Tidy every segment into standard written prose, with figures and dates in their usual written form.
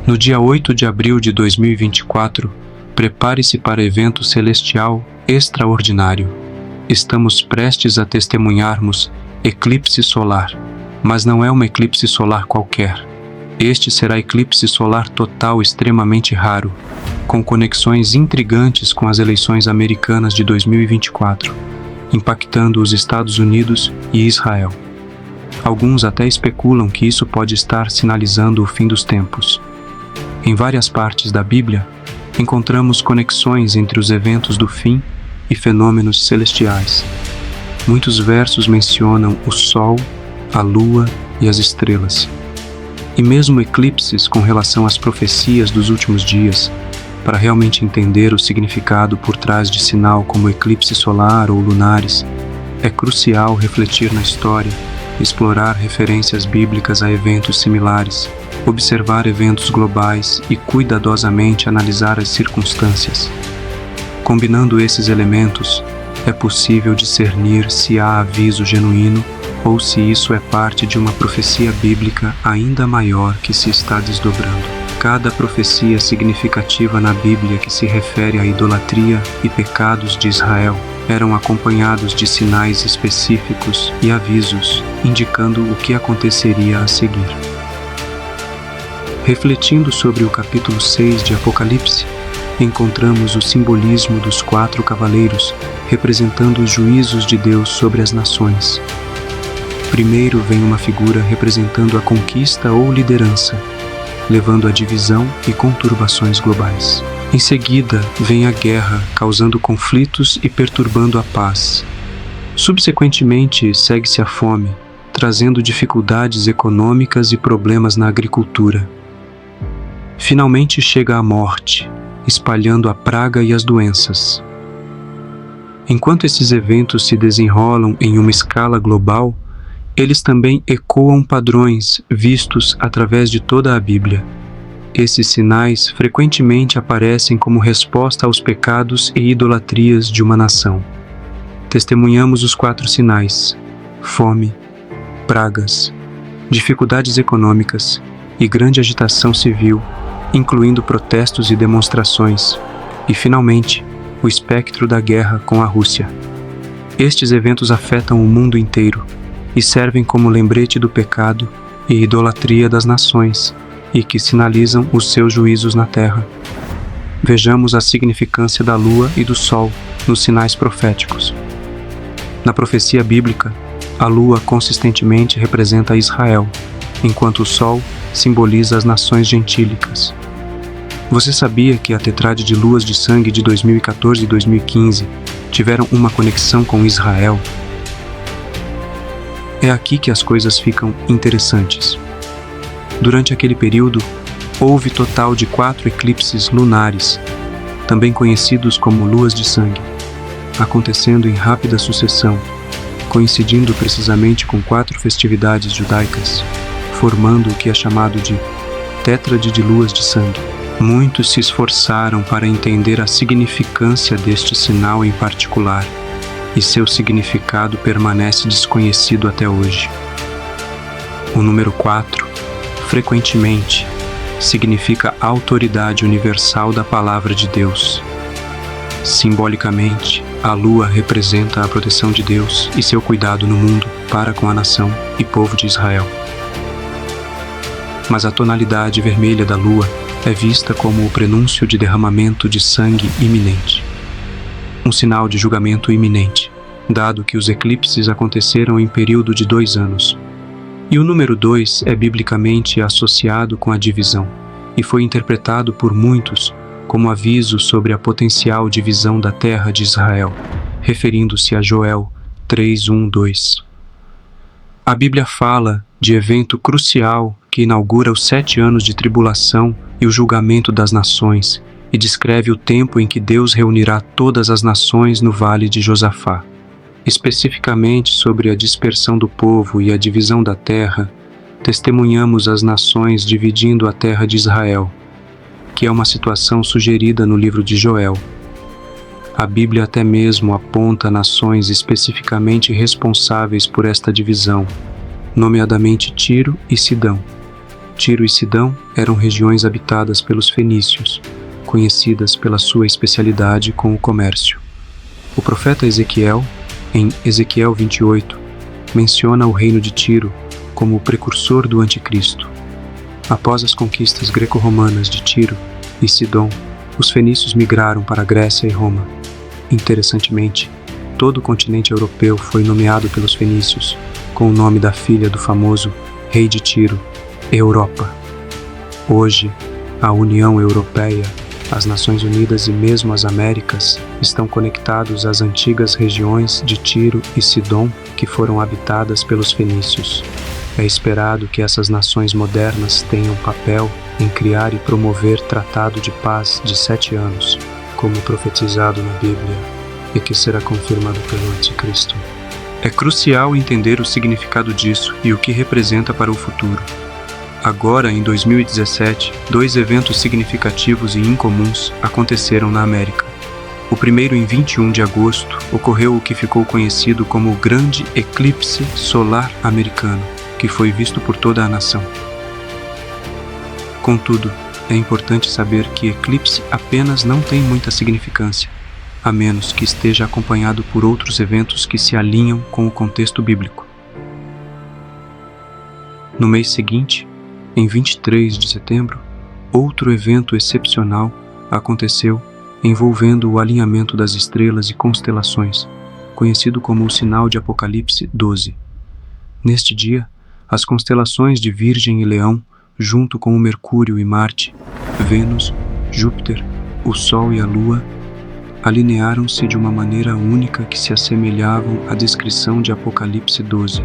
No dia 8 de abril de 2024, prepare-se para evento celestial extraordinário. Estamos prestes a testemunharmos eclipse solar, mas não é uma eclipse solar qualquer. Este será eclipse solar total extremamente raro, com conexões intrigantes com as eleições americanas de 2024, impactando os Estados Unidos e Israel. Alguns até especulam que isso pode estar sinalizando o fim dos tempos. Em várias partes da Bíblia, encontramos conexões entre os eventos do fim e fenômenos celestiais. Muitos versos mencionam o Sol, a Lua e as estrelas. E mesmo eclipses com relação às profecias dos últimos dias, para realmente entender o significado por trás de sinal como eclipse solar ou lunares, é crucial refletir na história, explorar referências bíblicas a eventos similares, observar eventos globais e cuidadosamente analisar as circunstâncias. Combinando esses elementos, é possível discernir se há aviso genuíno ou se isso é parte de uma profecia bíblica ainda maior que se está desdobrando. Cada profecia significativa na Bíblia que se refere à idolatria e pecados de Israel eram acompanhados de sinais específicos e avisos, indicando o que aconteceria a seguir. Refletindo sobre o capítulo 6 de Apocalipse, encontramos o simbolismo dos 4 cavaleiros, representando os juízos de Deus sobre as nações. Primeiro vem uma figura representando a conquista ou liderança, levando a divisão e conturbações globais. Em seguida, vem a guerra, causando conflitos e perturbando a paz. Subsequentemente, segue-se a fome, trazendo dificuldades econômicas e problemas na agricultura. Finalmente chega a morte, espalhando a praga e as doenças. Enquanto esses eventos se desenrolam em uma escala global, eles também ecoam padrões vistos através de toda a Bíblia. Esses sinais frequentemente aparecem como resposta aos pecados e idolatrias de uma nação. Testemunhamos os 4 sinais: fome, pragas, dificuldades econômicas e grande agitação civil, incluindo protestos e demonstrações, e, finalmente, o espectro da guerra com a Rússia. Estes eventos afetam o mundo inteiro e servem como lembrete do pecado e idolatria das nações e que sinalizam os seus juízos na terra. Vejamos a significância da lua e do sol nos sinais proféticos. Na profecia bíblica, a lua consistentemente representa Israel, enquanto o sol simboliza as nações gentílicas. Você sabia que a tetrade de luas de sangue de 2014 e 2015 tiveram uma conexão com Israel? É aqui que as coisas ficam interessantes. Durante aquele período, houve total de 4 eclipses lunares, também conhecidos como luas de sangue, acontecendo em rápida sucessão, coincidindo precisamente com 4 festividades judaicas, formando o que é chamado de tétrade de luas de sangue. Muitos se esforçaram para entender a significância deste sinal em particular, e seu significado permanece desconhecido até hoje. O número 4, frequentemente, significa a autoridade universal da Palavra de Deus. Simbolicamente, a lua representa a proteção de Deus e seu cuidado no mundo para com a nação e povo de Israel. Mas a tonalidade vermelha da lua é vista como o prenúncio de derramamento de sangue iminente. Um sinal de julgamento iminente, dado que os eclipses aconteceram em período de 2 anos. E o número 2 é biblicamente associado com a divisão, e foi interpretado por muitos como aviso sobre a potencial divisão da terra de Israel, referindo-se a Joel 3:1-2. A Bíblia fala de evento crucial que inaugura os 7 anos de tribulação e o julgamento das nações, e descreve o tempo em que Deus reunirá todas as nações no vale de Josafá. Especificamente sobre a dispersão do povo e a divisão da terra, testemunhamos as nações dividindo a terra de Israel, que é uma situação sugerida no livro de Joel. A Bíblia até mesmo aponta nações especificamente responsáveis por esta divisão, nomeadamente Tiro e Sidão. Tiro e Sidão eram regiões habitadas pelos fenícios, conhecidas pela sua especialidade com o comércio. O profeta Ezequiel, em Ezequiel 28, menciona o reino de Tiro como o precursor do anticristo. Após as conquistas greco-romanas de Tiro e Sidom, os fenícios migraram para a Grécia e Roma. Interessantemente, todo o continente europeu foi nomeado pelos fenícios, com o nome da filha do famoso rei de Tiro, Europa. Hoje, a União Europeia, as Nações Unidas e mesmo as Américas estão conectados às antigas regiões de Tiro e Sidom que foram habitadas pelos fenícios. É esperado que essas nações modernas tenham papel em criar e promover tratado de paz de 7 anos, como profetizado na Bíblia, e que será confirmado pelo Anticristo. É crucial entender o significado disso e o que representa para o futuro. Agora, em 2017, 2 eventos significativos e incomuns aconteceram na América. O primeiro, em 21 de agosto, ocorreu o que ficou conhecido como o Grande Eclipse Solar Americano, que foi visto por toda a nação. Contudo, é importante saber que eclipse apenas não tem muita significância, a menos que esteja acompanhado por outros eventos que se alinham com o contexto bíblico. No mês seguinte, em 23 de setembro, outro evento excepcional aconteceu envolvendo o alinhamento das estrelas e constelações, conhecido como o Sinal de Apocalipse 12. Neste dia, as constelações de Virgem e Leão, junto com o Mercúrio e Marte, Vênus, Júpiter, o Sol e a Lua, alinearam-se de uma maneira única que se assemelhavam à descrição de Apocalipse 12.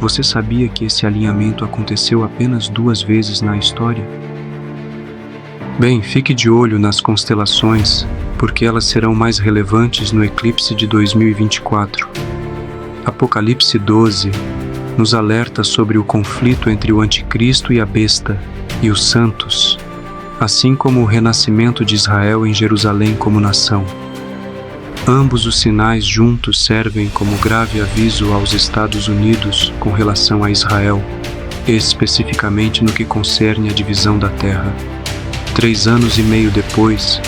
Você sabia que esse alinhamento aconteceu apenas 2 vezes na história? Bem, fique de olho nas constelações, porque elas serão mais relevantes no eclipse de 2024. Apocalipse 12 nos alerta sobre o conflito entre o Anticristo e a Besta e os santos, assim como o renascimento de Israel em Jerusalém como nação. Ambos os sinais juntos servem como grave aviso aos Estados Unidos com relação a Israel, especificamente no que concerne a divisão da terra. 3 anos e meio depois,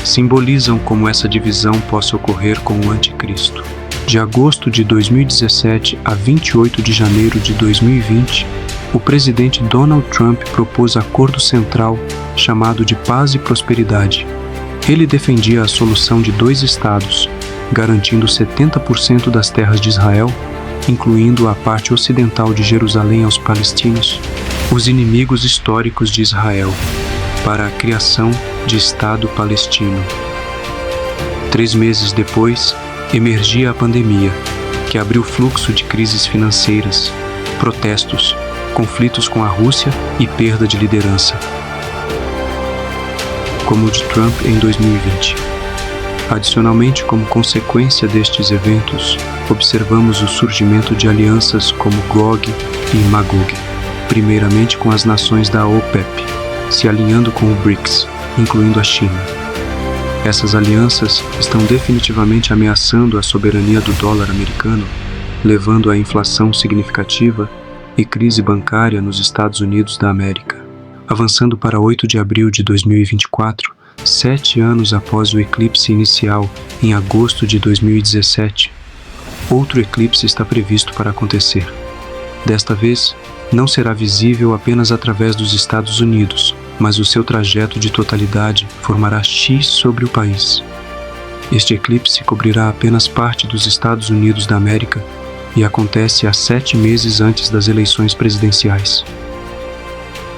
simbolizam como essa divisão possa ocorrer com o Anticristo. De agosto de 2017 a 28 de janeiro de 2020, o presidente Donald Trump propôs acordo central chamado de Paz e Prosperidade. Ele defendia a solução de 2 estados, garantindo 70% das terras de Israel, incluindo a parte ocidental de Jerusalém aos palestinos, os inimigos históricos de Israel, para a criação de Estado palestino. 3 meses depois, emergia a pandemia, que abriu fluxo de crises financeiras, protestos, conflitos com a Rússia e perda de liderança, como o de Trump em 2020. Adicionalmente, como consequência destes eventos, observamos o surgimento de alianças como Gog e Magog, primeiramente com as nações da OPEP, se alinhando com o BRICS, incluindo a China. Essas alianças estão definitivamente ameaçando a soberania do dólar americano, levando à inflação significativa e crise bancária nos Estados Unidos da América. Avançando para 8 de abril de 2024, 7 anos após o eclipse inicial, em agosto de 2017, outro eclipse está previsto para acontecer. Desta vez, não será visível apenas através dos Estados Unidos, mas o seu trajeto de totalidade formará X sobre o país. Este eclipse cobrirá apenas parte dos Estados Unidos da América e acontece há 7 meses antes das eleições presidenciais.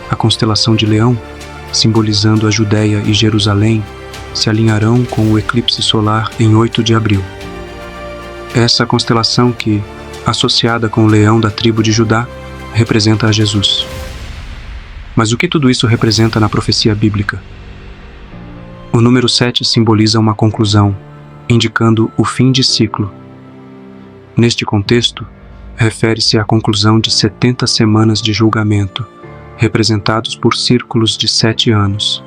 A constelação de Leão, simbolizando a Judéia e Jerusalém, se alinharão com o eclipse solar em 8 de abril. Essa constelação que, associada com o leão da tribo de Judá, representa a Jesus. Mas o que tudo isso representa na profecia bíblica? O número 7 simboliza uma conclusão, indicando o fim de ciclo. Neste contexto, refere-se à conclusão de 70 semanas de julgamento, representados por círculos de 7 anos.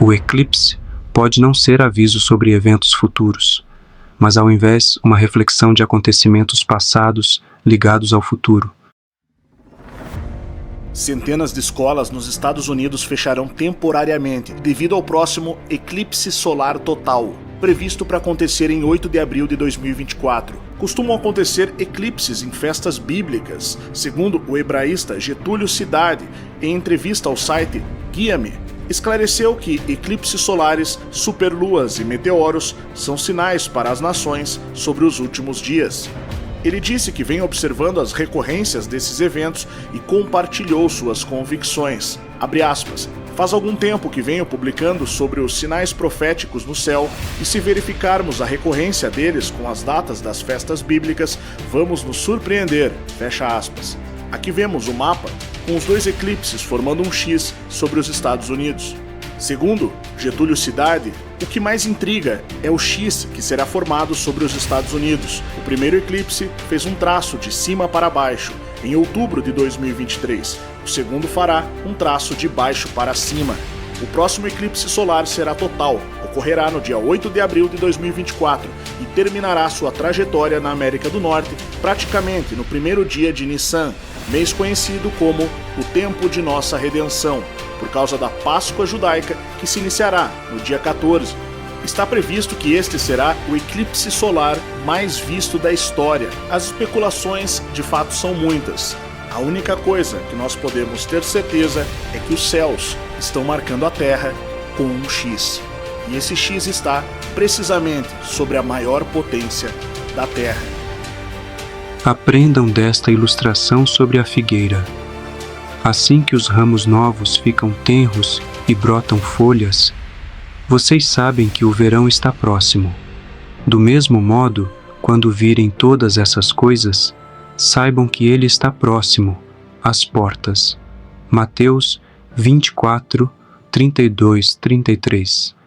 O eclipse pode não ser aviso sobre eventos futuros, mas ao invés uma reflexão de acontecimentos passados ligados ao futuro. Centenas de escolas nos Estados Unidos fecharão temporariamente devido ao próximo eclipse solar total, previsto para acontecer em 8 de abril de 2024. Costumam acontecer eclipses em festas bíblicas, segundo o hebraísta Getúlio Cidade, em entrevista ao site Guia-me, esclareceu que eclipses solares, superluas e meteoros são sinais para as nações sobre os últimos dias. Ele disse que vem observando as recorrências desses eventos e compartilhou suas convicções. Abre aspas. Faz algum tempo que venho publicando sobre os sinais proféticos no céu e se verificarmos a recorrência deles com as datas das festas bíblicas, vamos nos surpreender. Fecha aspas. Aqui vemos o mapa com os dois eclipses formando um X sobre os Estados Unidos. Segundo Getúlio Cidade, o que mais intriga é o X que será formado sobre os Estados Unidos. O primeiro eclipse fez um traço de cima para baixo, em outubro de 2023. O segundo fará um traço de baixo para cima. O próximo eclipse solar será total, ocorrerá no dia 8 de abril de 2024 e terminará sua trajetória na América do Norte praticamente no primeiro dia de Nissan, mês conhecido como o Tempo de Nossa Redenção, por causa da Páscoa judaica que se iniciará no dia 14. Está previsto que este será o eclipse solar mais visto da história. As especulações de fato são muitas. A única coisa que nós podemos ter certeza é que os céus estão marcando a Terra com um X. E esse X está precisamente sobre a maior potência da Terra. Aprendam desta ilustração sobre a figueira. Assim que os ramos novos ficam tenros e brotam folhas, vocês sabem que o verão está próximo. Do mesmo modo, quando virem todas essas coisas, saibam que ele está próximo, às portas. Mateus 24, 32, 33.